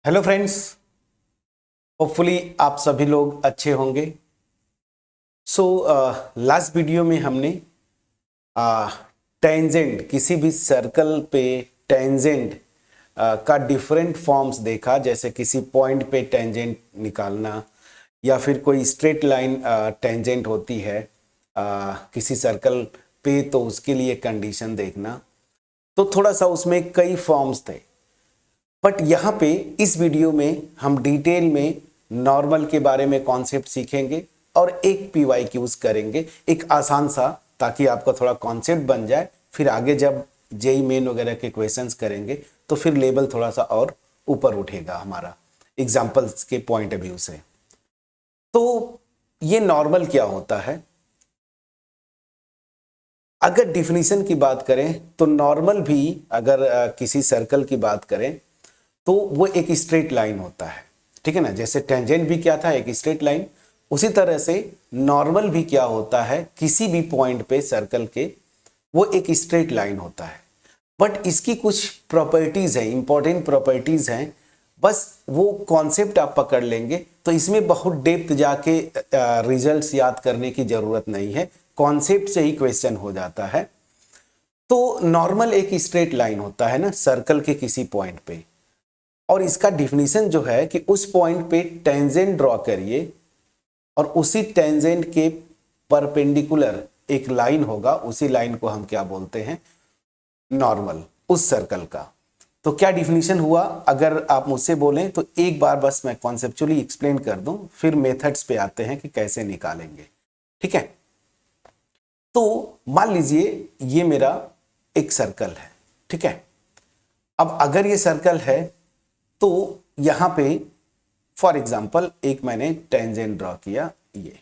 Hello friends. Hopefully आप सभी लोग अच्छे होंगे। सो लास्ट वीडियो में हमने टेंजेंट, किसी भी सर्कल पे टेंजेंट का डिफरेंट फॉर्म्स देखा, जैसे किसी पॉइंट पे टेंजेंट निकालना या फिर कोई स्ट्रेट लाइन टेंजेंट होती है किसी सर्कल पे, तो उसके लिए कंडीशन देखना। तो थोड़ा सा उसमें कई फॉर्म्स थे, बट यहाँ पे इस वीडियो में हम डिटेल में नॉर्मल के बारे में कॉन्सेप्ट सीखेंगे और एक PYQs करेंगे, एक आसान सा, ताकि आपका थोड़ा कॉन्सेप्ट बन जाए। फिर आगे जब जेई मेन वगैरह के क्वेश्चंस करेंगे तो फिर लेवल थोड़ा सा और ऊपर उठेगा हमारा एग्जाम्पल्स के पॉइंट ऑफ व्यू से। तो ये नॉर्मल क्या होता है? अगर डिफिनीशन की बात करें तो नॉर्मल भी, अगर किसी सर्कल की बात करें तो वो एक स्ट्रेट लाइन होता है, ठीक है ना। जैसे टेंजेंट भी क्या था, एक स्ट्रेट लाइन, उसी तरह से नॉर्मल भी क्या होता है, किसी भी पॉइंट पे सर्कल के वो एक स्ट्रेट लाइन होता है। बट इसकी कुछ प्रॉपर्टीज है, इंपॉर्टेंट प्रॉपर्टीज हैं। बस वो कॉन्सेप्ट आप पकड़ लेंगे तो इसमें बहुत डेप्थ जाके रिजल्ट्स याद करने की जरूरत नहीं है, कॉन्सेप्ट से ही क्वेश्चन हो जाता है। तो नॉर्मल एक स्ट्रेट लाइन होता है ना सर्कल के किसी पॉइंट पे, और इसका डिफिनीशन जो है कि उस पॉइंट पे टेंजेंट ड्रॉ करिए और उसी टेंजेंट के परपेंडिकुलर एक लाइन होगा, उसी लाइन को हम क्या बोलते हैं, नॉर्मल, उस सर्कल का। तो क्या डिफिनीशन हुआ? अगर आप मुझसे बोलें तो एक बार बस मैं कॉन्सेप्चुअली एक्सप्लेन कर दूं, फिर मेथड्स पे आते हैं कि कैसे निकालेंगे, ठीक है। तो मान लीजिए ये मेरा एक सर्कल है, ठीक है। अब अगर ये सर्कल है तो यहां पे फॉर एग्जाम्पल एक मैंने टेंजेंट ड्रॉ किया, ये,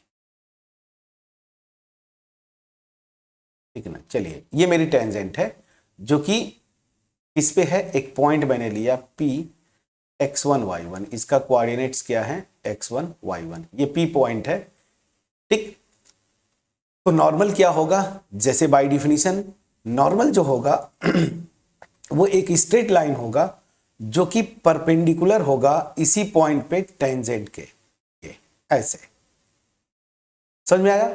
ठीक है ना। चलिए, ये मेरी टेंजेंट है जो कि इस पे है, एक पॉइंट मैंने लिया P x1 y1, इसका कोऑर्डिनेट्स क्या है, x1 y1, ये P पॉइंट है, ठीक। तो नॉर्मल क्या होगा? जैसे बाय डिफिनीशन नॉर्मल जो होगा वो एक स्ट्रेट लाइन होगा जो कि परपेंडिकुलर होगा इसी पॉइंट पे टेंजेंट के, ये ऐसे, समझ में आया?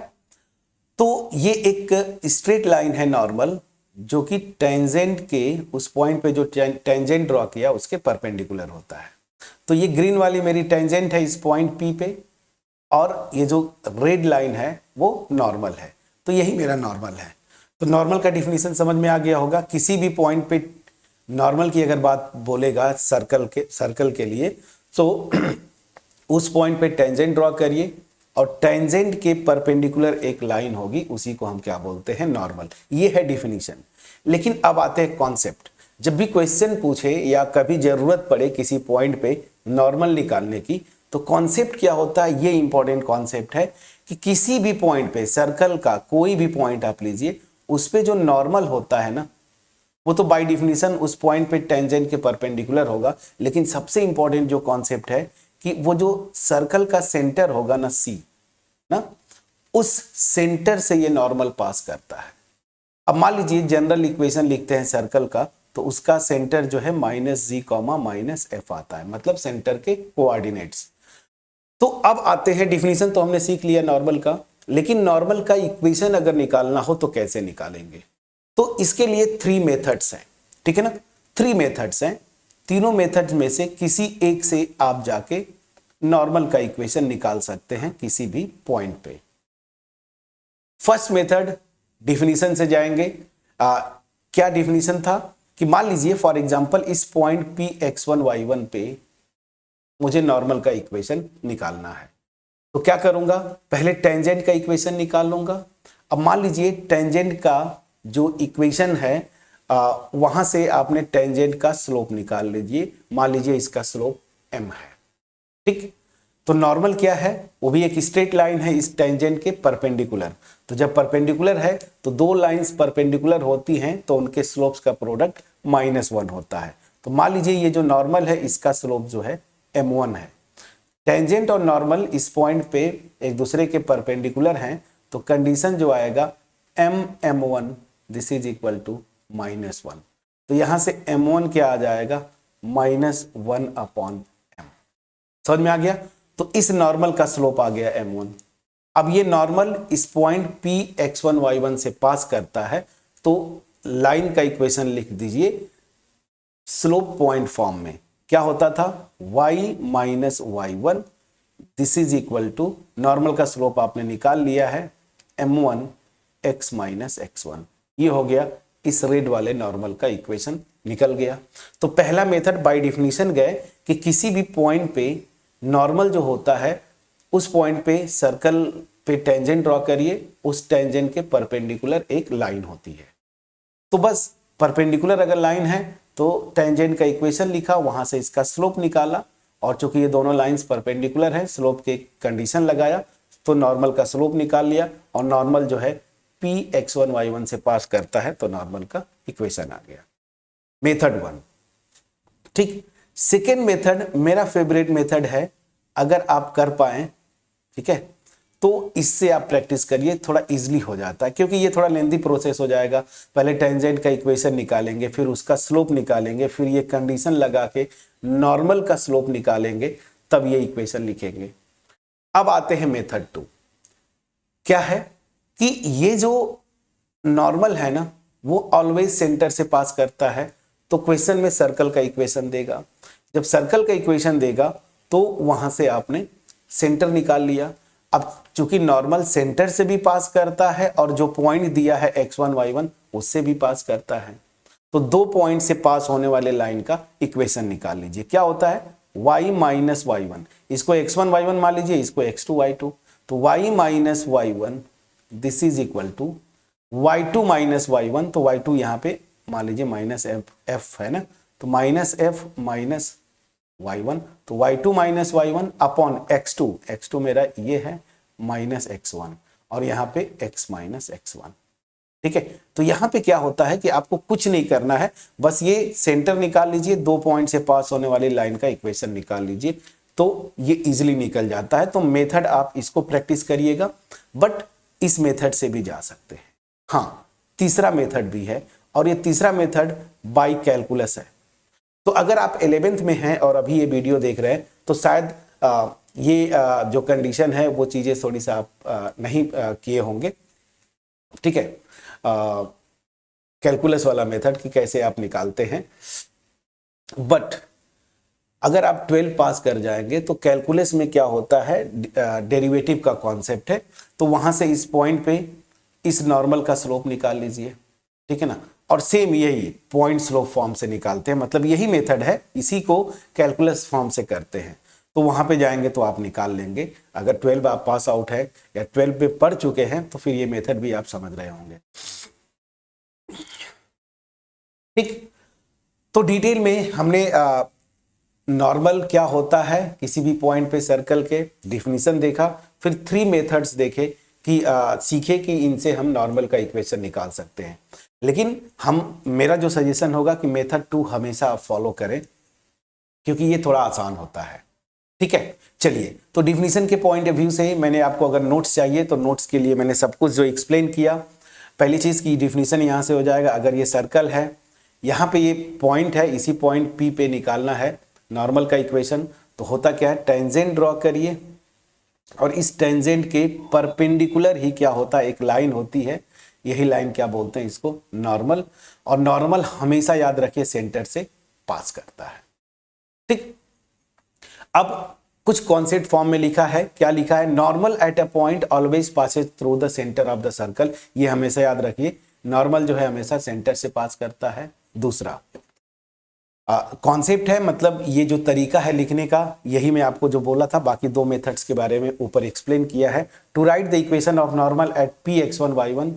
तो ये एक स्ट्रेट लाइन है नॉर्मल, जो कि टेंजेंट के उस पॉइंट पे जो टेंजेंट ड्रॉ किया उसके परपेंडिकुलर होता है। तो ये ग्रीन वाली मेरी टेंजेंट है इस पॉइंट P पे, और ये जो रेड लाइन है वो नॉर्मल है। तो यही मेरा नॉर्मल है। तो नॉर्मल का डिफिनीशन समझ में आ गया होगा। किसी भी पॉइंट पे नॉर्मल की अगर बात बोलेगा सर्कल के लिए, तो उस पॉइंट पे टेंजेंट ड्रॉ करिए और टेंजेंट के परपेंडिकुलर एक लाइन होगी, उसी को हम क्या बोलते हैं, नॉर्मल। ये है डिफिनीशन। लेकिन अब आते हैं कॉन्सेप्ट। जब भी क्वेश्चन पूछे या कभी जरूरत पड़े किसी पॉइंट पे नॉर्मल निकालने की, तो कॉन्सेप्ट क्या होता है, ये इंपॉर्टेंट कॉन्सेप्ट है कि किसी भी पॉइंट पे, सर्कल का कोई भी पॉइंट आप लीजिए, उस पे जो नॉर्मल होता है ना, वो तो बाय डिफिनीशन उस पॉइंट पे टेंजेंट के परपेंडिकुलर होगा। लेकिन सबसे इंपॉर्टेंट जो कॉन्सेप्ट है कि वो जो सर्कल का सेंटर होगा ना, C ना, उस सेंटर से ये नॉर्मल पास करता है। अब मान लीजिए जनरल इक्वेशन लिखते हैं सर्कल का, तो उसका सेंटर जो है -g, -f आता है, मतलब सेंटर के कोऑर्डिनेट्स। तो अब आते हैं डिफिनीशन, तो हमने सीख लिया नॉर्मल का, लेकिन नॉर्मल का इक्वेशन अगर निकालना हो तो कैसे निकालेंगे? तो इसके लिए 3 मेथड्स हैं, ठीक है ना। 3 मेथड्स हैं। तीनों मेथड्स में से किसी एक से आप जाके नॉर्मल का इक्वेशन निकाल सकते हैं किसी भी पॉइंट पे। फर्स्ट मेथड, डिफिनीशन से जाएंगे। क्या डिफिनीशन था कि मान लीजिए फॉर एग्जांपल इस पॉइंट P x1 y1 पे मुझे नॉर्मल का इक्वेशन निकालना है। तो क्या करूंगा, पहले टेंजेंट का इक्वेशन निकाल लूंगा। अब मान लीजिए टेंजेंट का जो इक्वेशन है, वहां से आपने टेंजेंट का स्लोप निकाल लीजिए। मान लीजिए इसका स्लोप m है, ठीक। तो नॉर्मल क्या है, वो भी एक स्ट्रेट लाइन है इस टेंजेंट के परपेंडिकुलर। तो जब परपेंडिकुलर है तो दो लाइंस परपेंडिकुलर होती हैं तो उनके स्लोप्स का प्रोडक्ट -1 होता है। तो मान लीजिए ये जो नॉर्मल है इसका स्लोप जो है m1 है। टेंजेंट और नॉर्मल इस पॉइंट पे एक दूसरे के परपेंडिकुलर हैं, तो कंडीशन जो आएगा m1 this is equal to -1। तो यहां से m1 क्या आ जाएगा, -1/m समझ में आ गया। तो इस नॉर्मल का स्लोप आ गया m1। अब ये नॉर्मल इस पॉइंट p x1 y1 से पास करता है, तो लाइन का इक्वेशन लिख दीजिए स्लोप पॉइंट फॉर्म में। क्या होता था, y minus y1 this is equal to, normal का स्लोप आपने निकाल लिया है m1 x माइनस x1। ये हो गया इस रेड वाले नॉर्मल का इक्वेशन निकल गया। तो पहला मेथड बाय डिफिनीशन गए कि किसी भी पॉइंट पे नॉर्मल जो होता है उस पॉइंट पे सर्कल पे टेंजेंट ड्रॉ करिए, उस टेंजेंट के परपेंडिकुलर एक लाइन होती है। तो बस परपेंडिकुलर अगर लाइन है तो टेंजेंट का इक्वेशन लिखा, वहां से इसका स्लोप निकाला, और चूंकि ये दोनों लाइंस परपेंडिकुलर हैं स्लोप के कंडीशन लगाया तो नॉर्मल का स्लोप निकाल लिया, और नॉर्मल जो है p x1 y1 से पास करता है तो नॉर्मल का इक्वेशन आ गया। मेथड 1। ठीक, सेकेंड मेथड मेरा फेवरेट मेथड है, अगर आप कर पाए, ठीक है, तो इससे आप प्रैक्टिस करिए, थोड़ा इजीली हो जाता है, क्योंकि ये थोड़ा लेंथी प्रोसेस हो जाएगा। पहले टेंजेंट का इक्वेशन निकालेंगे, फिर उसका स्लोप निकालेंगे, फिर ये कंडीशन लगा के नॉर्मल का स्लोप निकालेंगे, तब ये इक्वेशन लिखेंगे। अब आते हैं मेथड 2। क्या है कि ये जो नॉर्मल है ना वो ऑलवेज सेंटर से पास करता है, तो क्वेश्चन में सर्कल का इक्वेशन देगा। जब सर्कल का इक्वेशन देगा तो वहां से आपने सेंटर निकाल लिया। अब चूंकि नॉर्मल सेंटर से भी पास करता है और जो पॉइंट दिया है x1 y1 उससे भी पास करता है, तो दो पॉइंट से पास होने वाले लाइन का इक्वेशन निकाल लीजिए। क्या होता है, y माइनस y1, इसको x1 y1 मान लीजिए, इसको x2 y2, तो y minus y1 this is equal to y2 minus y1, तो y2 यहाँ पे मान लीजिए माइनस f है ना, तो माइनस f माइनस y1, तो y2 minus y1 upon x2, x2 मेरा ये है माइनस x1, और यहाँ पे x माइनस x1। ठीक है, तो यहाँ पे क्या होता है कि आपको कुछ नहीं करना है, बस ये सेंटर निकाल लीजिए, दो पॉइंट से पास होने वाली लाइन का इक्वेशन निकाल लीजिए, तो ये इजीली निकल जाता है। तो मेथड आप इसको प्रैक्टिस करिएगा, बट इस मेथड से भी जा सकते हैं। हाँ, तीसरा मेथड भी है, और ये तीसरा मेथड बाय कैलकुलस है। तो अगर आप 11th में हैं और अभी ये वीडियो देख रहे हैं तो शायद जो कंडीशन है वो चीज़ें थोड़ी सा आप नहीं किए होंगे। ठीक है, कैलकुलस वाला मेथड कि कैसे आप निकालते हैं, बट अगर आप 12 पास कर जाएंगे तो कैलकुलस में क्या होता है, डेरिवेटिव का कॉन्सेप्ट है, तो वहां से इस पॉइंट पे इस नॉर्मल का स्लोप निकाल लीजिए। ठीक है ना, और सेम यही पॉइंट स्लोप फॉर्म से निकालते हैं, मतलब यही मेथड है, इसी को कैलकुलस फॉर्म से करते हैं। तो वहां पे जाएंगे तो आप निकाल लेंगे। अगर 12 आप पास आउट है या 12 पे पढ़ चुके हैं तो फिर ये मेथड भी आप समझ रहे होंगे। ठीक, तो डिटेल में हमने नॉर्मल क्या होता है किसी भी पॉइंट पे सर्कल के डिफिनीशन देखा, फिर 3 मेथड्स देखे कि सीखे कि इनसे हम नॉर्मल का इक्वेशन निकाल सकते हैं। लेकिन मेरा जो सजेशन होगा कि मेथड 2 हमेशा आप फॉलो करें, क्योंकि ये थोड़ा आसान होता है। ठीक है, चलिए, तो डिफिनीशन के पॉइंट ऑफ व्यू से मैंने आपको अगर नोट्स चाहिए तो नोट्स के लिए मैंने सब कुछ जो एक्सप्लेन किया। पहली चीज़ की डिफिनीशन यहाँ से हो जाएगा, अगर ये सर्कल है, यहाँ पे ये पॉइंट है, इसी पॉइंट P पे निकालना है नॉर्मल का इक्वेशन, तो होता क्या है, टेंजेंट ड्रॉ करिए, और इस टेंजेंट के परपेंडिकुलर ही क्या होता है, एक लाइन होती है, यही लाइन क्या बोलते हैं इसको, नॉर्मल, और नॉर्मल हमेशा याद रखिए सेंटर से पास करता है। ठीक, अब कुछ कॉन्सेप्ट फॉर्म में लिखा है, क्या लिखा है, normal at a point always Passage through the centre of the circle, ये हमेशा याद रखिए, नॉर्मल जो है हमेशा सेंटर से पास करता है। दूसरा कॉन्सेप्ट है, मतलब ये जो तरीका है लिखने का, यही मैं आपको जो बोला था, बाकी 2 मेथड्स के बारे में ऊपर एक्सप्लेन किया है। To write the equation of normal at p x1 y1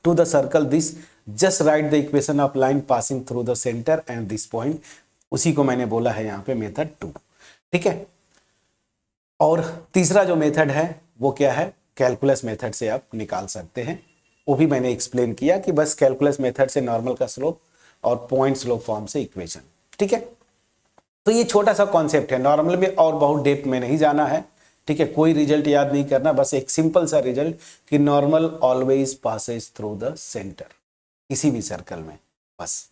to the circle this, just write the equation of line passing through the centre and this point, उसी को मैंने बोला है यहाँ पे मेथड 2। ठीक है, और तीसरा जो मेथड है वो क्या है, कैलकुलस मेथड से आप निकाल सकते हैं, वो भी मैंने एक्सप्लेन किया कि बस कैलकुलस मेथड से नॉर्मल का स्लोप और पॉइंट स्लोप फॉर्म से इक्वेशन। ठीक है, तो ये छोटा सा कॉन्सेप्ट है, नॉर्मल में और बहुत डेप्थ में नहीं जाना है। ठीक है, कोई रिजल्ट याद नहीं करना, बस एक सिंपल सा रिजल्ट कि normal always passes through the centre किसी भी सर्कल में, बस।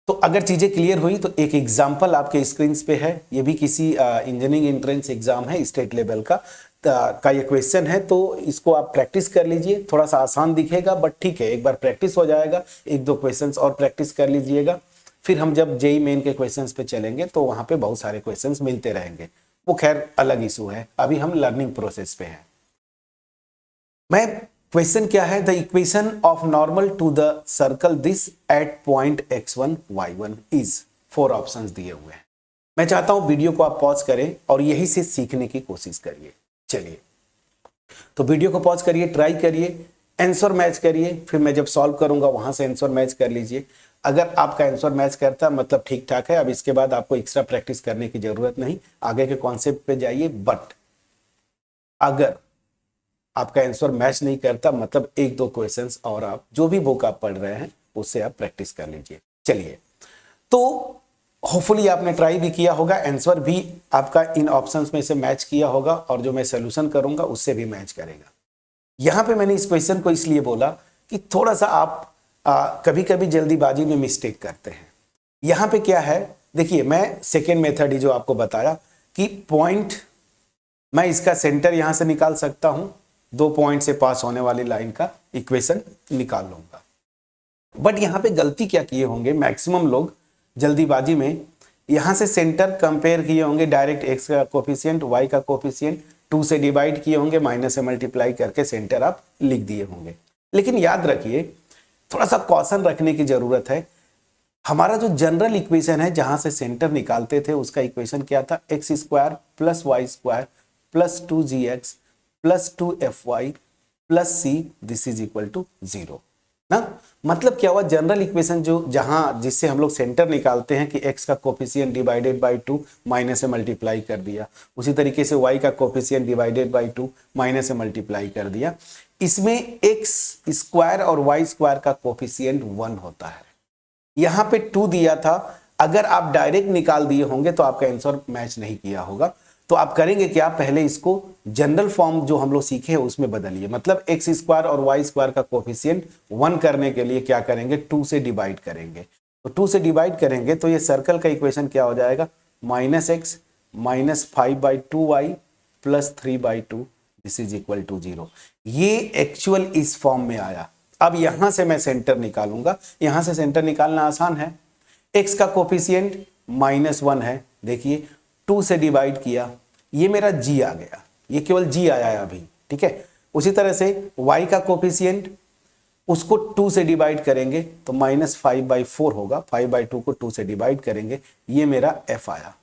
तो अगर चीजें क्लियर हुई तो एक एग्जाम्पल आपके स्क्रीन पे है, ये भी किसी इंजीनियरिंग एंट्रेंस एग्जाम है स्टेट लेवल का ये क्वेश्चन है, तो इसको आप प्रैक्टिस कर लीजिए। थोड़ा सा आसान दिखेगा बट ठीक है, एक बार प्रैक्टिस हो जाएगा, एक दो क्वेश्चंस और प्रैक्टिस कर लीजिएगा, फिर हम जब जेई मेन के क्वेश्चंस पे चलेंगे तो वहां पे बहुत सारे क्वेश्चंस मिलते रहेंगे, वो खैर अलग इशू है, अभी हम लर्निंग प्रोसेस पे हैं। मैं क्वेश्चन क्या है, the equation of normal to the circle this at point x1 y1 is, 4 options दिए हुए हैं। मैं चाहता हूं वीडियो को आप पॉज करें और यही से सीखने की कोशिश करिए। चलिए, तो वीडियो को पॉज करिए, ट्राई करिए, आंसर मैच करिए, फिर मैं जब सॉल्व करूंगा वहां से आंसर मैच कर लीजिए। अगर आपका आंसर मैच करता मतलब ठीक ठाक है, अब इसके बाद आपको एक्स्ट्रा प्रैक्टिस करने की जरूरत नहीं, आगे के कॉन्सेप्ट पे जाइए। बट अगर आपका आंसर मैच नहीं करता मतलब एक दो क्वेश्चंस और आप जो भी बुक आप पढ़ रहे हैं उससे आप प्रैक्टिस कर लीजिए। चलिए, तो होपफुली आपने ट्राई भी किया होगा, आंसर भी आपका इन ऑप्शंस में से मैच किया होगा और जो मैं सोल्यूशन करूंगा उससे भी मैच करेगा। यहां पे मैंने इस क्वेश्चन को इसलिए बोला कि थोड़ा सा आप कभी कभी जल्दीबाजी में मिस्टेक करते हैं। यहां पे क्या है, देखिए मैं सेकेंड मेथड ही जो आपको बताया कि पॉइंट, मैं इसका सेंटर यहां से निकाल सकता हूं, 2 पॉइंट से पास होने वाली लाइन का इक्वेशन निकाल लूंगा। बट यहां पे गलती क्या किए होंगे मैक्सिमम लोग जल्दीबाजी में, यहां से सेंटर कंपेयर किए होंगे, डायरेक्ट x का कोफिशिएंट y का कोफिशिएंट 2 से डिवाइड किए होंगे, माइनस से मल्टीप्लाई करके सेंटर आप लिख दिए होंगे। लेकिन याद रखिए, थोड़ा सा कॉशन रखने की जरूरत है। हमारा जो जनरल इक्वेशन है जहां से सेंटर निकालते थे उसका इक्वेशन क्या था, X square plus Y square plus 2gx plus 2fy plus C this is equal to 0 ना। मतलब क्या हुआ, जनरल इक्वेशन जो जहां जिससे हम लोग सेंटर निकालते हैं कि x का कोफिशिएंट डिवाइडेड बाय 2 माइनस से मल्टीप्लाई कर दिया, उसी तरीके से y का कोफिशिएंट डिवाइडेड बाय 2 माइनस से मल्टीप्लाई कर दिया। इसमें x स्क्वायर और y स्क्वायर का कोफिशिएंट 1 होता है। यहां पे 2 दिया था, अगर आप डायरेक्ट निकाल दिए होंगे तो आपका आंसर मैच नहीं किया होगा। तो आप करेंगे क्या, पहले इसको जनरल फॉर्म जो हम लोग सीखे हैं उसमें बदलिए। मतलब एक्स स्क्वायर और वाई स्क्वायर का कोफिशिएंट 1 करने के लिए क्या करेंगे, 2 से डिवाइड करेंगे। तो 2 से डिवाइड करेंगे तो ये सर्कल का इक्वेशन क्या हो जाएगा, minus X minus 5/2y plus 3/2 this is equal to 0। ये एक्चुअल इस फॉर्म में आया। अब यहां से मैं सेंटर निकालूंगा, यहां से सेंटर निकालना आसान है। एक्स का कोफिशिएंट -1 है, देखिए 2 से डिवाइड किया, ये मेरा g आ गया, ये केवल g आया है अभी, ठीक है। उसी तरह से y का कोफिशिएंट, उसको 2 से डिवाइड करेंगे तो -5/4 होगा, 5/2 को 2 से डिवाइड करेंगे, ये मेरा f आया।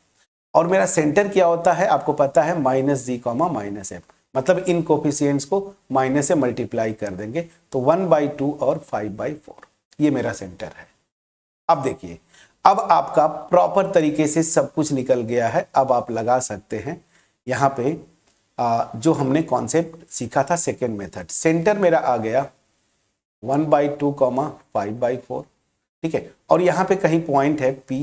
और मेरा सेंटर क्या होता है आपको पता है, -g, -f, मतलब इन कोफिशिएंट्स को माइनस से मल्टीप्लाई कर देंगे तो 1/2 और 5/4, ये मेरा सेंटर है। अब देखिए, अब आपका प्रॉपर तरीके से सब कुछ निकल गया है। अब आप लगा सकते हैं यहाँ पे जो हमने कॉन्सेप्ट सीखा था सेकेंड मेथड, सेंटर मेरा आ गया 1/2, 5/4, ठीक है। और यहाँ पे कहीं पॉइंट है P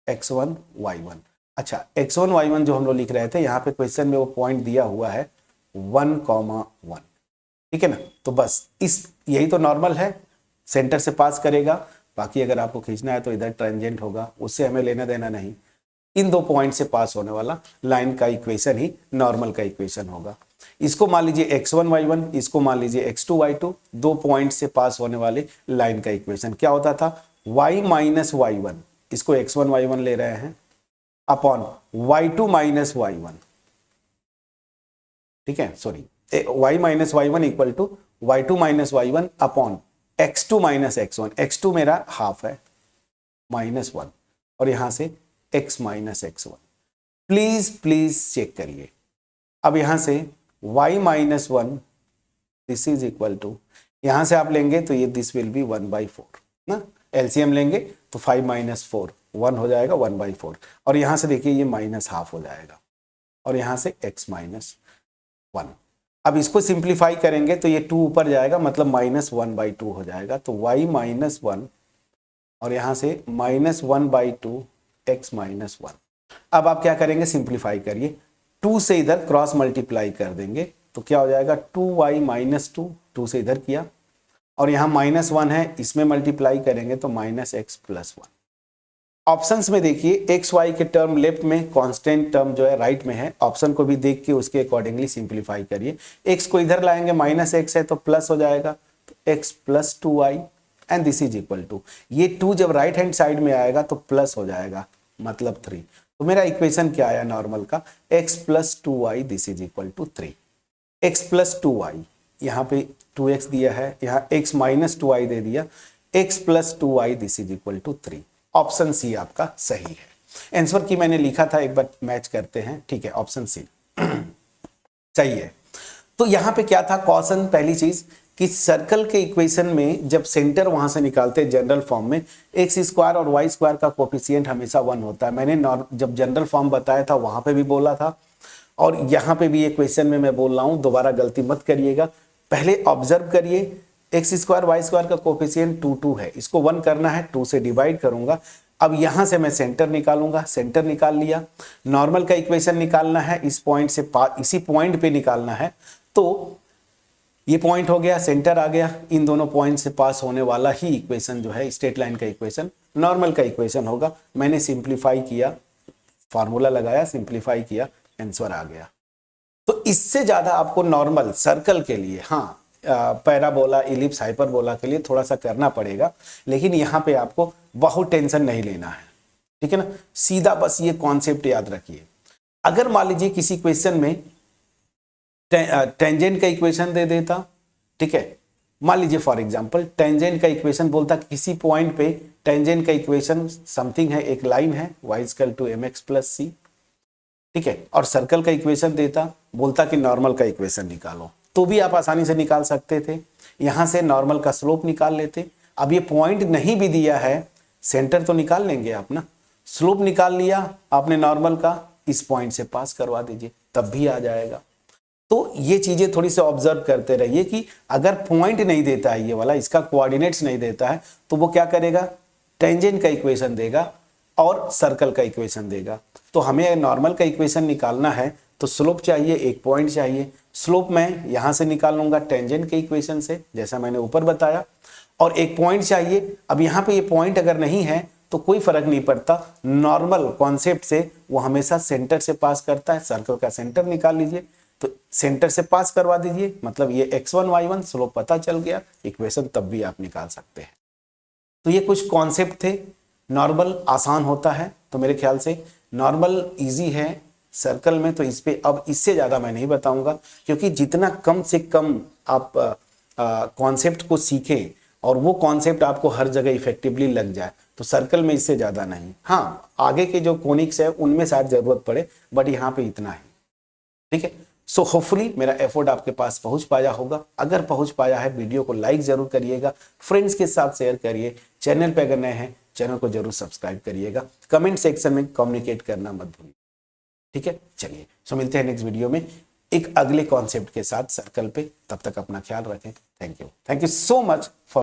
x1 y1। अच्छा, x1 y1 जो हम लोग लिख रहे थे, यहाँ पे क्वेश्चन में वो पॉइंट दिया हुआ है 1,1, ठीक है ना। तो बस यही तो नॉर्मल है, सेंटर से पास करेगा, बाकी अगर आपको खींचना है तो इधर टेंजेंट होगा, उससे हमें लेना देना नहीं। इन 2 पॉइंट से पास होने वाला लाइन का इक्वेशन ही नॉर्मल का इक्वेशन होगा। इसको मान लीजिए x1 y1, इसको मान लीजिए x2 y2, 2 पॉइंट से पास होने वाले लाइन का इक्वेशन क्या होता था, y माइनस y1, इसको x1 y1 ले रहे हैं, अपॉन y2 माइनस y1, ठीक है, sorry, y minus y1 equal to y2 minus y1 upon x2 minus x1, x2 मेरा हाफ है, -1, और यहां से x minus x1। Please check करिए। अब यहां से y minus 1 this is equal to, यहां से आप लेंगे तो ये दिस विल बी 1/4 ना, एलसीएम लेंगे तो 5 माइनस 4 1 हो जाएगा, 1/4, और यहां से देखिए ये -1/2 हो जाएगा, और यहां से x माइनस 1। अब इसको सिंप्लीफाई करेंगे तो ये 2 ऊपर जाएगा, मतलब -1/2 हो जाएगा, तो y माइनस 1 और यहां से -1/2 x माइनस 1। अब आप क्या करेंगे, सिंप्लीफाई करिए, 2 से इधर क्रॉस मल्टीप्लाई कर देंगे तो क्या हो जाएगा, 2y माइनस 2, 2 से इधर किया, और यहाँ -1 है, इसमें मल्टीप्लाई करेंगे तो -x प्लस 1। ऑप्शंस में देखिए एक्स वाई के टर्म लेफ्ट में, कांस्टेंट टर्म जो है राइट में है। ऑप्शन को भी देख के उसके अकॉर्डिंगली सिंप्लीफाई करिए। एक्स को इधर लाएंगे, माइनस एक्स है तो प्लस हो जाएगा, तो X plus 2y and this is equal to, ये 2 जब राइट हैंड साइड में आएगा तो प्लस हो जाएगा, मतलब 3। तो मेरा इक्वेशन क्या आया नॉर्मल का, x plus 2y this is equal to 3। x plus 2y, यहाँ पे 2x दिया है, यहाँ x माइनस 2y दे दिया, x plus 2y this is equal to 3। Option C आपका सही है। आंसर की मैंने लिखा था, एक बार मैच करते हैं, ठीक है, ऑप्शन सी सही है। तो यहां पे क्या था कॉशन, पहली चीज कि सर्कल के इक्वेशन में जब सेंटर वहां से निकालते हैं जनरल फॉर्म में, एक्स स्क्वायर और वाई स्क्वायर का कोफिशिएंट हमेशा 1 होता है। मैंने जब जनरल फॉर्म बताया था वहां पे भी बोला था, और यहाँ पे भी ये क्वेश्चन में मैं बोल रहा हूँ, दोबारा गलती मत करिएगा। पहले ऑब्जर्व करिए, एक्स स्क्वायर वाई स्क्वायर का कोफिशिएंट 2 है, इसको 1 करना है, 2 से डिवाइड करूंगा। अब यहां से मैं सेंटर निकालूंगा, सेंटर निकाल लिया। नॉर्मल का इक्वेशन निकालना है, इस पॉइंट से इसी पॉइंट पे निकालना है, तो ये पॉइंट हो गया, सेंटर आ गया, इन दोनों पॉइंट से पास होने वाला ही इक्वेशन जो है स्ट्रेट लाइन का इक्वेशन नॉर्मल का इक्वेशन होगा। मैंने सिंप्लीफाई किया, फार्मूला लगाया, सिंप्लीफाई किया, आंसर आ गया। तो इससे ज्यादा आपको नॉर्मल सर्कल के लिए, हाँ पैराबोला, इलिप्स, हाइपरबोला के लिए थोड़ा सा करना पड़ेगा, लेकिन यहाँ पे आपको बहुत टेंशन नहीं लेना है, ठीक है ना। सीधा बस ये कॉन्सेप्ट याद रखिए। अगर मान लीजिए किसी क्वेश्चन में टेंजेंट का इक्वेशन दे देता, ठीक है, मान लीजिए फॉर एग्जांपल टेंजेंट का इक्वेशन बोलता कि किसी पॉइंट पे टेंजेंट का इक्वेशन समथिंग है, एक लाइन है y equal to mx plus c, ठीक है, और सर्कल का इक्वेशन देता, बोलता कि नॉर्मल का इक्वेशन निकालो, तो भी आप आसानी से निकाल सकते थे। यहां से नॉर्मल का स्लोप निकाल लेते। अब ये पॉइंट नहीं भी दिया है, सेंटर तो निकाल लेंगे आप ना, स्लोप निकाल लिया आपने नॉर्मल का, इस पॉइंट से पास करवा दीजिए, तब भी आ जाएगा। तो ये चीजें थोड़ी सी ऑब्जर्व करते रहिए कि अगर पॉइंट नहीं देता है, ये वाला इसका कोऑर्डिनेट्स नहीं देता है, तो वो क्या करेगा, टेंजेंट का इक्वेशन देगा और सर्कल का इक्वेशन देगा। तो हमें नॉर्मल का इक्वेशन निकालना है तो स्लोप चाहिए, एक पॉइंट चाहिए। स्लोप मैं यहां से निकाल लूंगा टेंजेंट के इक्वेशन से, जैसा मैंने ऊपर बताया, और एक पॉइंट चाहिए। अब यहाँ पे ये पॉइंट अगर नहीं है तो कोई फर्क नहीं पड़ता, नॉर्मल कॉन्सेप्ट से वो हमेशा सेंटर से पास करता है। सर्कल का सेंटर निकाल लीजिए, तो सेंटर से पास करवा दीजिए, मतलब ये x1 y1 स्लोप पता चल गया, इक्वेशन तब भी आप निकाल सकते हैं। तो ये कुछ कॉन्सेप्ट थे। नॉर्मल आसान होता है, तो मेरे ख्याल से नॉर्मल इजी है सर्कल में, तो इस पे अब इससे ज़्यादा मैं नहीं बताऊंगा, क्योंकि जितना कम से कम आप कॉन्सेप्ट को सीखें और वो कॉन्सेप्ट आपको हर जगह इफेक्टिवली लग जाए, तो सर्कल में इससे ज़्यादा नहीं। हाँ, आगे के जो कोनिक्स है उनमें शायद ज़रूरत पड़े, बट यहाँ पे इतना ही, ठीक है। सो होपफुली मेरा एफर्ट आपके पास पहुंच पाया होगा। अगर पहुंच पाया है, वीडियो को लाइक जरूर करिएगा, फ्रेंड्स के साथ शेयर करिए, चैनल पे अगर नए हैं चैनल को जरूर सब्सक्राइब करिएगा, कमेंट सेक्शन में कम्युनिकेट करना मत भूलिए, ठीक है। चलिए, सो मिलते हैं नेक्स्ट वीडियो में एक अगले कॉन्सेप्ट के साथ सर्कल पे। तब तक अपना ख्याल रखें। Thank you so much for